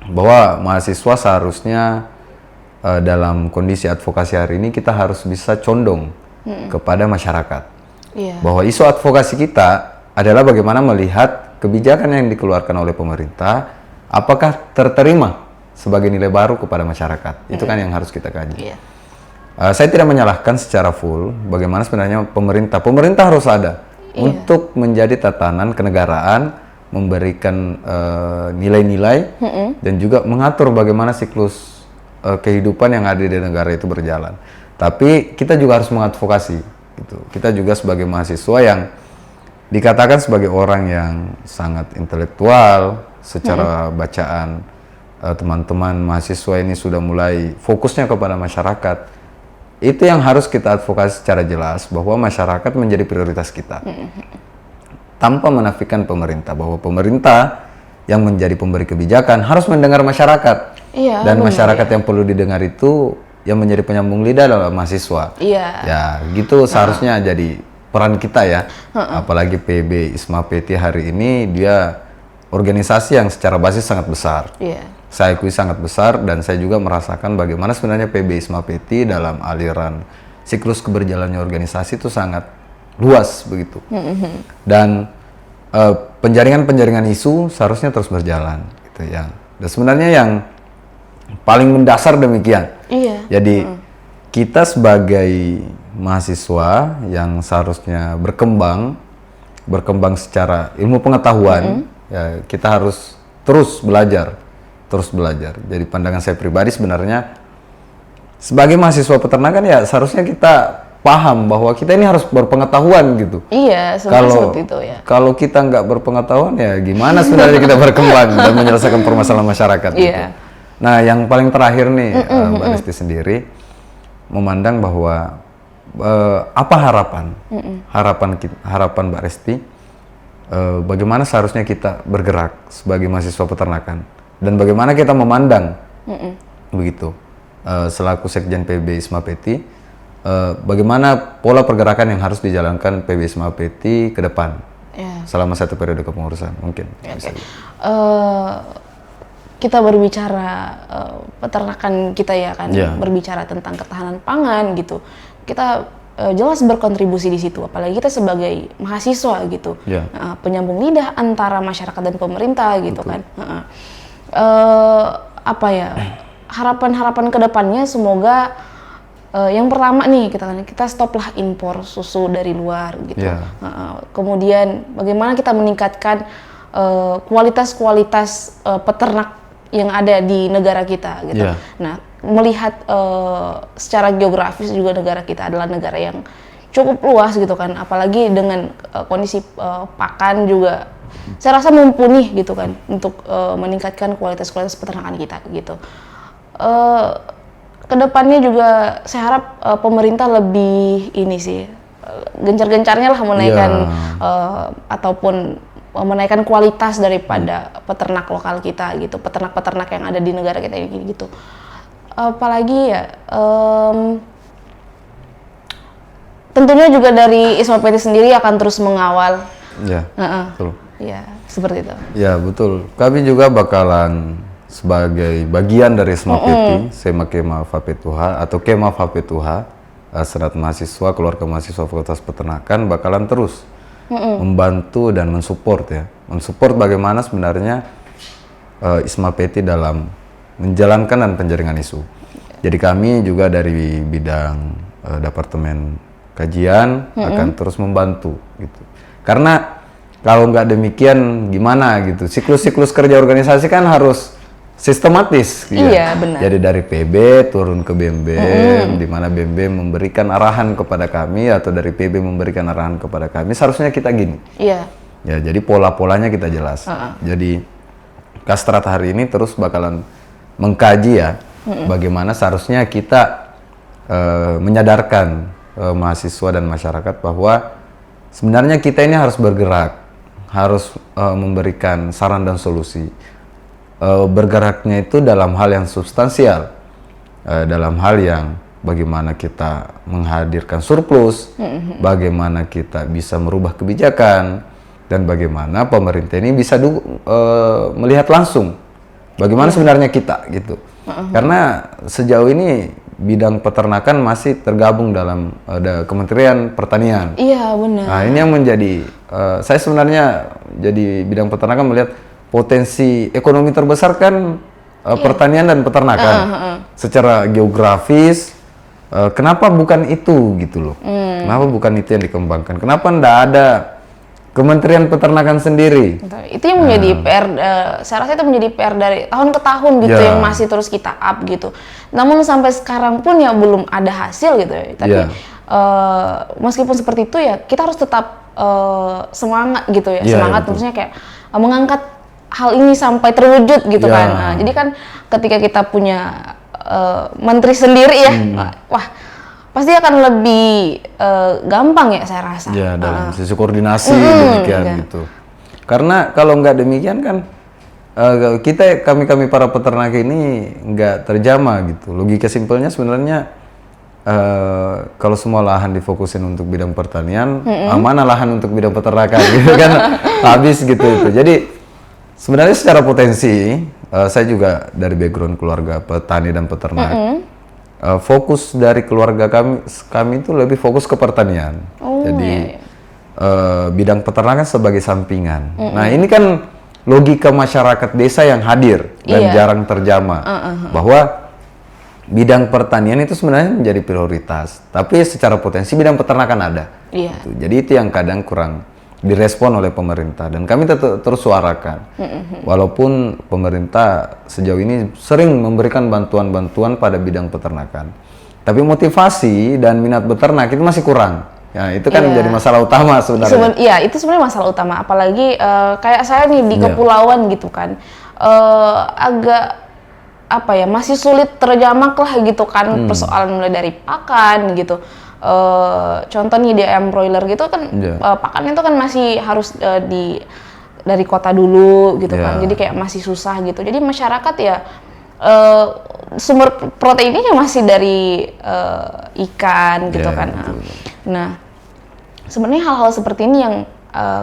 bahwa mahasiswa seharusnya dalam kondisi advokasi hari ini kita harus bisa condong kepada masyarakat. Bahwa isu advokasi kita adalah bagaimana melihat kebijakan yang dikeluarkan oleh pemerintah apakah terterima sebagai nilai baru kepada masyarakat. Itu kan yang harus kita kaji. Saya tidak menyalahkan secara full bagaimana sebenarnya pemerintah harus ada untuk menjadi tatanan kenegaraan, memberikan nilai-nilai dan juga mengatur bagaimana siklus kehidupan yang ada di negara itu berjalan. Tapi kita juga harus mengadvokasi gitu. Kita juga sebagai mahasiswa yang dikatakan sebagai orang yang sangat intelektual secara bacaan, teman-teman mahasiswa ini sudah mulai fokusnya kepada masyarakat. Itu yang harus kita advokasi secara jelas bahwa masyarakat menjadi prioritas kita. Tanpa menafikan pemerintah, bahwa pemerintah yang menjadi pemberi kebijakan harus mendengar masyarakat. Dan masyarakat yang perlu didengar itu yang menjadi penyambung lidah adalah mahasiswa. Iya. Ya, gitu seharusnya jadi peran kita ya. Apalagi PB Isma Peti hari ini dia organisasi yang secara basis sangat besar. Iya. Saya akui sangat besar dan saya juga merasakan bagaimana sebenarnya PB Isma Peti dalam aliran siklus keberjalannya organisasi itu sangat luas begitu. Dan penjaringan-penjaringan isu seharusnya terus berjalan gitu ya. Dan sebenarnya yang paling mendasar demikian. Iya. Jadi kita sebagai mahasiswa yang seharusnya berkembang secara ilmu pengetahuan, ya kita harus terus belajar. Jadi pandangan saya pribadi sebenarnya sebagai mahasiswa peternakan ya seharusnya kita paham bahwa kita ini harus berpengetahuan gitu. Iya, seperti itu ya. Kalau kita nggak berpengetahuan ya gimana sebenarnya kita berkembang dan menyelesaikan permasalahan masyarakat. Iya. Gitu. Nah, yang paling terakhir nih Mbak Resti sendiri memandang bahwa apa harapan Mbak Resti bagaimana seharusnya kita bergerak sebagai mahasiswa peternakan dan bagaimana kita memandang begitu selaku Sekjen PB Isma Peti bagaimana pola pergerakan yang harus dijalankan PB Isma Peti ke depan selama satu periode kepengurusan mungkin. Bisa. Kita berbicara peternakan kita ya kan, berbicara tentang ketahanan pangan gitu. Kita jelas berkontribusi di situ, apalagi kita sebagai mahasiswa gitu, penyambung lidah antara masyarakat dan pemerintah gitu. Betul. Kan. Apa ya harapan kedepannya semoga yang pertama nih kita stoplah impor susu dari luar gitu. Kemudian bagaimana kita meningkatkan kualitas peternak yang ada di negara kita gitu. Nah, melihat secara geografis juga negara kita adalah negara yang cukup luas gitu kan, apalagi dengan kondisi pakan juga saya rasa mumpuni gitu kan untuk meningkatkan kualitas peternakan kita gitu. Kedepannya juga saya harap pemerintah lebih ini sih gencar-gencarnya lah menaikkan ataupun menaikkan kualitas daripada peternak lokal kita gitu, peternak-peternak yang ada di negara kita ini gitu. Apalagi ya tentunya juga dari Isma Peti sendiri akan terus mengawal. Betul. Ya, seperti itu. Ya, betul. Kami juga bakalan sebagai bagian dari Isma Peti, Sema Kema Fapetuha atau Kema Fapetuha, Senat Mahasiswa Keluarga Mahasiswa Fakultas Peternakan bakalan terus membantu dan mensupport bagaimana sebenarnya Isma Peti dalam menjalankan dan penjaringan isu. Jadi kami juga dari bidang Departemen Kajian akan terus membantu gitu. Karena kalau nggak demikian gimana gitu, siklus kerja organisasi kan harus sistematis. Iya, benar. Jadi dari PB turun ke BEM, di mana BEM memberikan arahan kepada kami atau dari PB memberikan arahan kepada kami, seharusnya kita gini. Iya. Ya, jadi pola-polanya kita jelas. Jadi Kastrat hari ini terus bakalan mengkaji ya, bagaimana seharusnya kita menyadarkan mahasiswa dan masyarakat bahwa sebenarnya kita ini harus bergerak, harus memberikan saran dan solusi. Bergeraknya itu dalam hal yang substansial, dalam hal yang bagaimana kita menghadirkan surplus, bagaimana kita bisa merubah kebijakan, dan bagaimana pemerintah ini bisa melihat langsung bagaimana sebenarnya kita gitu. Karena sejauh ini bidang peternakan masih tergabung dalam Kementerian Pertanian. Iya, benar. Nah, ini yang menjadi saya sebenarnya jadi bidang peternakan melihat potensi ekonomi terbesar kan pertanian dan peternakan. Secara geografis, kenapa bukan itu gitu loh? Kenapa bukan itu yang dikembangkan? Kenapa ndak ada Kementerian Peternakan sendiri? Itu yang menjadi PR, saya rasa itu menjadi PR dari tahun ke tahun gitu, yang masih terus kita up gitu. Namun sampai sekarang pun ya belum ada hasil gitu ya. Tapi meskipun seperti itu ya kita harus tetap semangat gitu ya, semangat maksudnya kayak mengangkat hal ini sampai terwujud gitu kan. Nah, jadi kan ketika kita punya menteri sendiri ya, wah pasti akan lebih gampang ya saya rasa. Ya, dalam sisi koordinasi demikian gitu. Karena kalau nggak demikian kan kami para peternak ini nggak terjamah gitu. Logika simpelnya sebenarnya kalau semua lahan difokusin untuk bidang pertanian, mana lahan untuk bidang peternakan gitu kan habis gitu itu. Jadi sebenarnya secara potensi saya juga dari background keluarga petani dan peternak. Fokus dari keluarga kami itu lebih fokus ke pertanian. Jadi bidang peternakan sebagai sampingan. Nah ini kan logika masyarakat desa yang hadir dan jarang terjamah bahwa bidang pertanian itu sebenarnya menjadi prioritas, tapi secara potensi bidang peternakan ada. Gitu. Jadi itu yang kadang kurang direspon oleh pemerintah dan kami terus suarakan. Walaupun pemerintah sejauh ini sering memberikan bantuan-bantuan pada bidang peternakan, tapi motivasi dan minat beternak itu masih kurang. Ya, itu kan menjadi masalah utama sebenarnya. Iya, itu sebenarnya masalah utama. Apalagi kayak saya nih di kepulauan gitu kan, agak apa ya, masih sulit terjamak lah gitu kan, persoalan mulai dari pakan gitu. Contoh nih di ayam broiler gitu kan, pakan itu kan masih harus dari kota dulu gitu kan, jadi kayak masih susah gitu. Jadi masyarakat ya sumber proteinnya masih dari ikan gitu kan. Nah, sebenarnya hal-hal seperti ini yang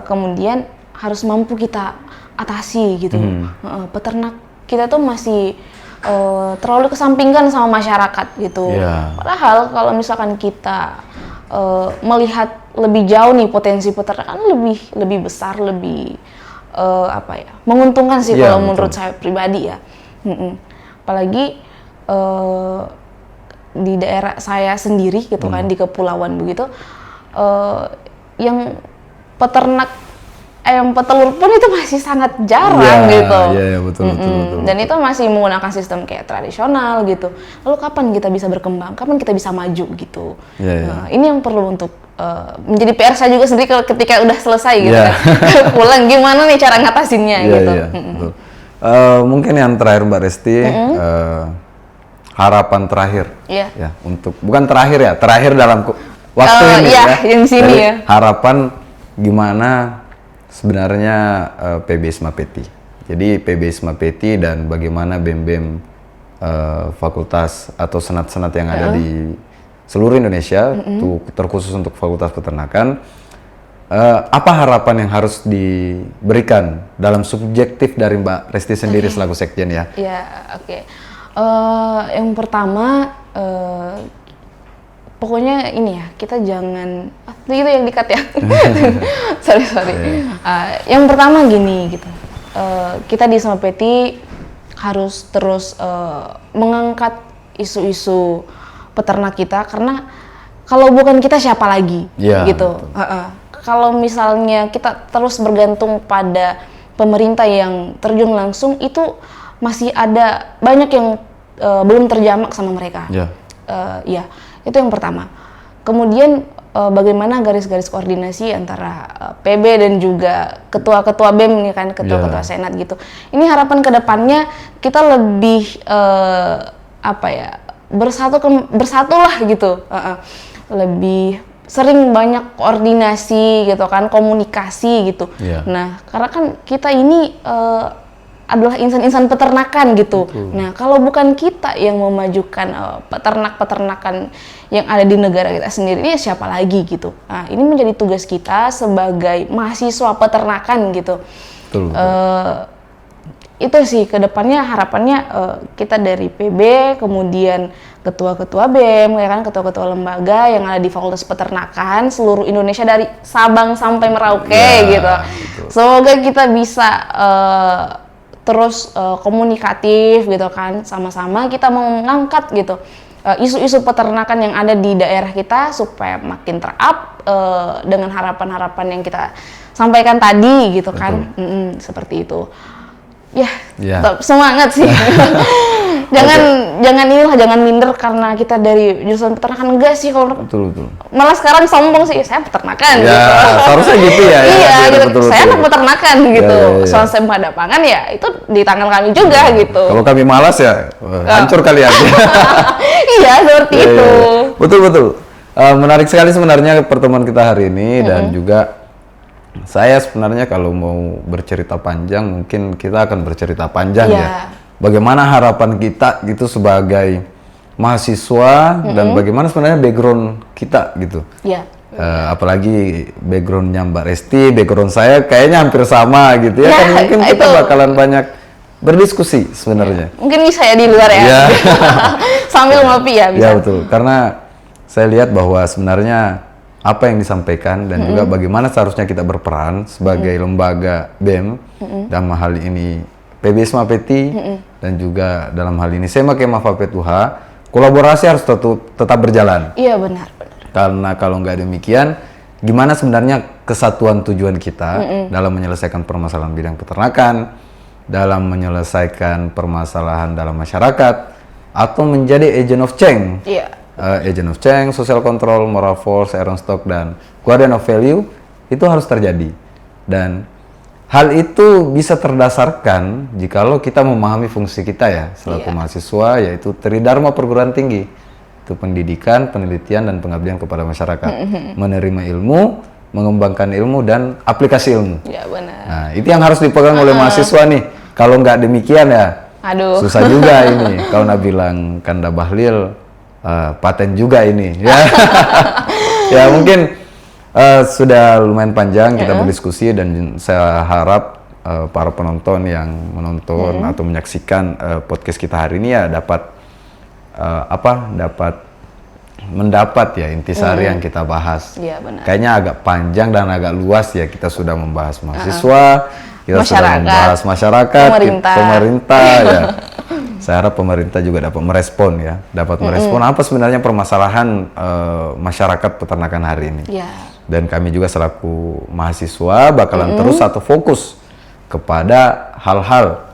kemudian harus mampu kita atasi gitu. Peternak kita tuh masih terlalu kesampingkan sama masyarakat gitu. Padahal kalau misalkan kita melihat lebih jauh nih, potensi peternakan lebih besar, lebih apa ya, menguntungkan sih kalau menurut saya pribadi ya. Apalagi di daerah saya sendiri gitu kan, di kepulauan begitu, yang peternak ayam petelur pun itu masih sangat jarang gitu. Iya, betul. Dan itu masih menggunakan sistem kayak tradisional gitu. Lalu kapan kita bisa berkembang? Kapan kita bisa maju gitu? Nah, ini yang perlu untuk menjadi PR saya juga sendiri ketika udah selesai gitu kan. Pulang gimana nih cara ngatasinnya gitu. Betul. Mungkin yang terakhir Mbak Resti, harapan terakhir ya, untuk bukan terakhir dalam waktu ini yang sini ya. Harapan gimana sebenarnya PB Isma Peti. Jadi PB Isma Peti dan bagaimana BEM-BEM fakultas atau senat-senat yang ada di seluruh Indonesia, terkhusus untuk fakultas peternakan, apa harapan yang harus diberikan dalam subjektif dari Mbak Resti sendiri selaku sekjen ya? Iya, oke. Yang pertama, pokoknya ini ya, kita jangan itu yang dikat ya. sorry. Yang pertama gini gitu, kita di Isma Peti harus terus mengangkat isu-isu peternak kita, karena kalau bukan kita siapa lagi gitu. Kalau misalnya kita terus bergantung pada pemerintah yang terjun langsung, itu masih ada banyak yang belum terjamak sama mereka. Itu yang pertama. Kemudian bagaimana garis-garis koordinasi antara PB dan juga ketua-ketua BEM nih kan, ketua-ketua senat gitu. Ini harapan kedepannya kita lebih bersatulah gitu. Lebih sering banyak koordinasi gitu kan, komunikasi gitu. Nah, karena kan kita ini adalah insan-insan peternakan gitu. Nah, kalau bukan kita yang memajukan peternak-peternakan yang ada di negara kita sendiri, ini siapa lagi gitu. Nah, ini menjadi tugas kita sebagai mahasiswa peternakan gitu. Itu sih kedepannya harapannya, kita dari PB, kemudian ketua-ketua BEM, ya kan, ketua-ketua lembaga yang ada di Fakultas Peternakan seluruh Indonesia dari Sabang sampai Merauke gitu. Semoga kita bisa terus komunikatif gitu kan, sama-sama kita mengangkat gitu isu-isu peternakan yang ada di daerah kita supaya makin ter-up dengan harapan-harapan yang kita sampaikan tadi gitu kan. Seperti itu ya. Tetap semangat sih. Jangan minder karena kita dari jurusan peternakan, enggak sih kalau betul. Malah sekarang sombong sih, saya peternakan gitu. Seharusnya gitu ya. Iya gitu. Saya anak peternakan gitu. Soal semua pangan ya itu di tangan kami juga gitu. Kalau kami malas ya hancur kalian. Iya, seperti itu. Betul. Menarik sekali sebenarnya pertemuan kita hari ini dan juga Saya sebenarnya kalau mau bercerita panjang, mungkin kita akan bercerita panjang ya. Bagaimana harapan kita gitu sebagai mahasiswa dan bagaimana sebenarnya background kita gitu. Apalagi backgroundnya Mbak Resti, background saya kayaknya hampir sama gitu ya. Kan mungkin kita bakalan banyak berdiskusi sebenarnya. Mungkin bisa ya di luar ya. Sambil ngopi ya bisa. Ya betul, karena saya lihat bahwa sebenarnya apa yang disampaikan dan juga bagaimana seharusnya kita berperan sebagai lembaga BEM dalam hal ini PBS Mapeti dan juga dalam hal ini SEMA Kemah Fapethuha, kolaborasi harus tetap berjalan. Iya benar. Karena kalau nggak demikian, gimana sebenarnya kesatuan tujuan kita dalam menyelesaikan permasalahan bidang peternakan, dalam menyelesaikan permasalahan dalam masyarakat, atau menjadi agent of change. Agent of change, social control, moral force, iron stock, dan guardian of value itu harus terjadi. Dan hal itu bisa terdasarkan jikalau kita memahami fungsi kita ya selaku mahasiswa, yaitu Tridharma Perguruan Tinggi, itu pendidikan, penelitian, dan pengabdian kepada masyarakat, menerima ilmu, mengembangkan ilmu, dan aplikasi ilmu. Nah, itu yang harus dipegang oleh mahasiswa nih. Kalau nggak demikian ya, susah juga ini. Kalau nak bilang Kanda Bahlil, paten juga ini. Ya mungkin sudah lumayan panjang kita berdiskusi, dan saya harap para penonton yang menonton atau menyaksikan podcast kita hari ini ya dapat mendapat ya intisari yang kita bahas. Kayaknya agak panjang dan agak luas ya, kita sudah membahas mahasiswa, kita sudah membahas masyarakat, pemerintah ya. Saya harap pemerintah juga dapat merespon ya, merespon apa sebenarnya permasalahan masyarakat peternakan hari ini. Dan kami juga selaku mahasiswa bakalan terus atau fokus kepada hal-hal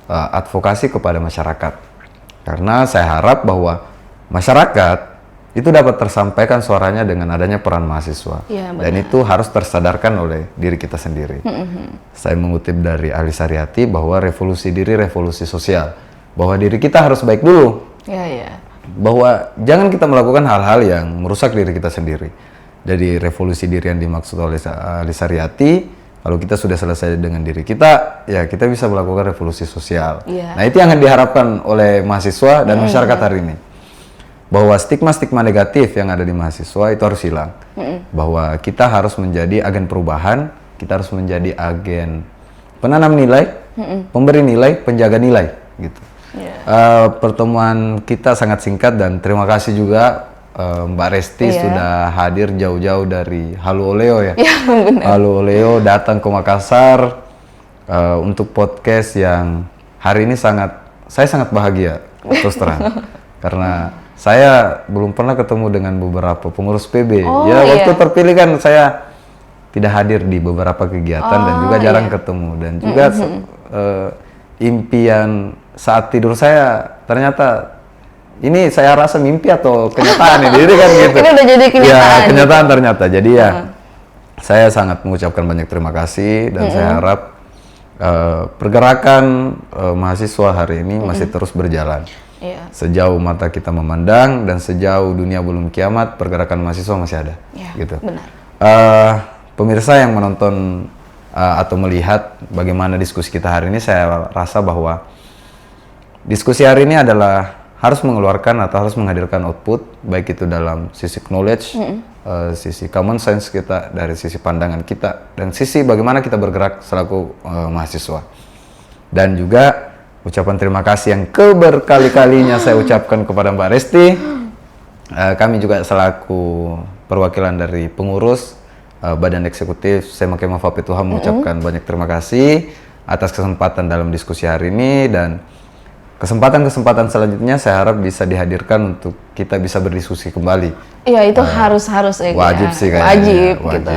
advokasi kepada masyarakat. Karena saya harap bahwa masyarakat itu dapat tersampaikan suaranya dengan adanya peran mahasiswa. Dan itu harus tersadarkan oleh diri kita sendiri. Saya mengutip dari Ali Saryati bahwa revolusi diri, revolusi sosial. Bahwa diri kita harus baik dulu. Bahwa jangan kita melakukan hal-hal yang merusak diri kita sendiri. Jadi revolusi diri yang dimaksud oleh Ali Saryati, kalau kita sudah selesai dengan diri kita, ya kita bisa melakukan revolusi sosial. Nah itu yang diharapkan oleh mahasiswa dan masyarakat hari ini. Bahwa stigma-stigma negatif yang ada di mahasiswa itu harus hilang. Bahwa kita harus menjadi agen perubahan, kita harus menjadi agen penanam nilai, pemberi nilai, penjaga nilai gitu. Pertemuan kita sangat singkat, dan terima kasih juga Mbak Resti sudah hadir jauh-jauh dari Halu Oleo ya. Halu Oleo datang ke Makassar untuk podcast yang hari ini saya sangat bahagia terus terang. Karena saya belum pernah ketemu dengan beberapa pengurus PB. Waktu terpilih kan saya tidak hadir di beberapa kegiatan dan juga jarang ketemu, dan juga impian saat tidur saya ternyata ini saya rasa mimpi atau kenyataan ini kan gitu. Ini udah jadi kenyataan. Ya, kenyataan ternyata. Jadi ya saya sangat mengucapkan banyak terima kasih, dan saya harap pergerakan mahasiswa hari ini masih terus berjalan. Sejauh mata kita memandang dan sejauh dunia belum kiamat, pergerakan mahasiswa masih ada. Gitu. Pemirsa yang menonton atau melihat bagaimana diskusi kita hari ini, saya rasa bahwa diskusi hari ini adalah harus mengeluarkan atau harus menghadirkan output, baik itu dalam sisi knowledge, sisi common sense kita, dari sisi pandangan kita, dan sisi bagaimana kita bergerak selaku mahasiswa. Dan juga ucapan terima kasih yang keberkali-kalinya saya ucapkan kepada Mbak Resti. Kami juga selaku perwakilan dari pengurus Badan Eksekutif SEMA Kemah Fapethuha mengucapkan banyak terima kasih atas kesempatan dalam diskusi hari ini, dan kesempatan-kesempatan selanjutnya saya harap bisa dihadirkan untuk kita bisa berdiskusi kembali. Iya, itu harus ya. Wajib sih kayaknya. Wajib. Gitu.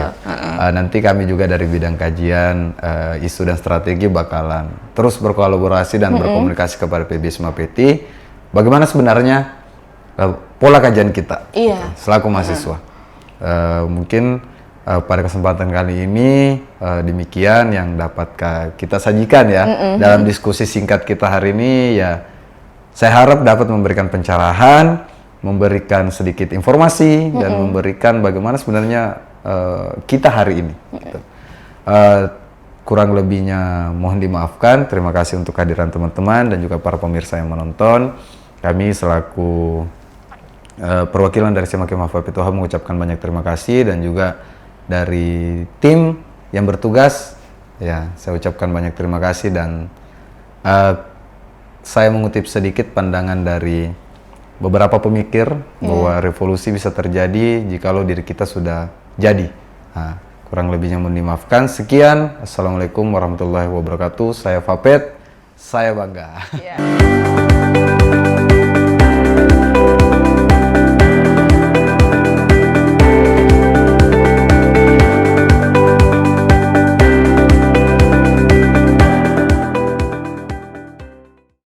Nanti kami juga dari bidang kajian, isu dan strategi bakalan terus berkolaborasi dan berkomunikasi kepada PBS Mapeti. Bagaimana sebenarnya pola kajian kita selaku mahasiswa. Mungkin pada kesempatan kali ini demikian yang dapat kita sajikan ya dalam diskusi singkat kita hari ini. Ya, saya harap dapat memberikan pencerahan, memberikan sedikit informasi, dan memberikan bagaimana sebenarnya kita hari ini. Gitu. Kurang lebihnya mohon dimaafkan. Terima kasih untuk kehadiran teman-teman dan juga para pemirsa yang menonton. Kami selaku perwakilan dari SEMA Kemah Fapitoha mengucapkan banyak terima kasih, dan juga dari tim yang bertugas, ya saya ucapkan banyak terima kasih. Dan saya mengutip sedikit pandangan dari beberapa pemikir bahwa revolusi bisa terjadi jikalau diri kita sudah jadi. Nah, kurang lebihnya mohon dimaafkan. Sekian, assalamualaikum warahmatullahi wabarakatuh. Saya Fapet, saya bangga.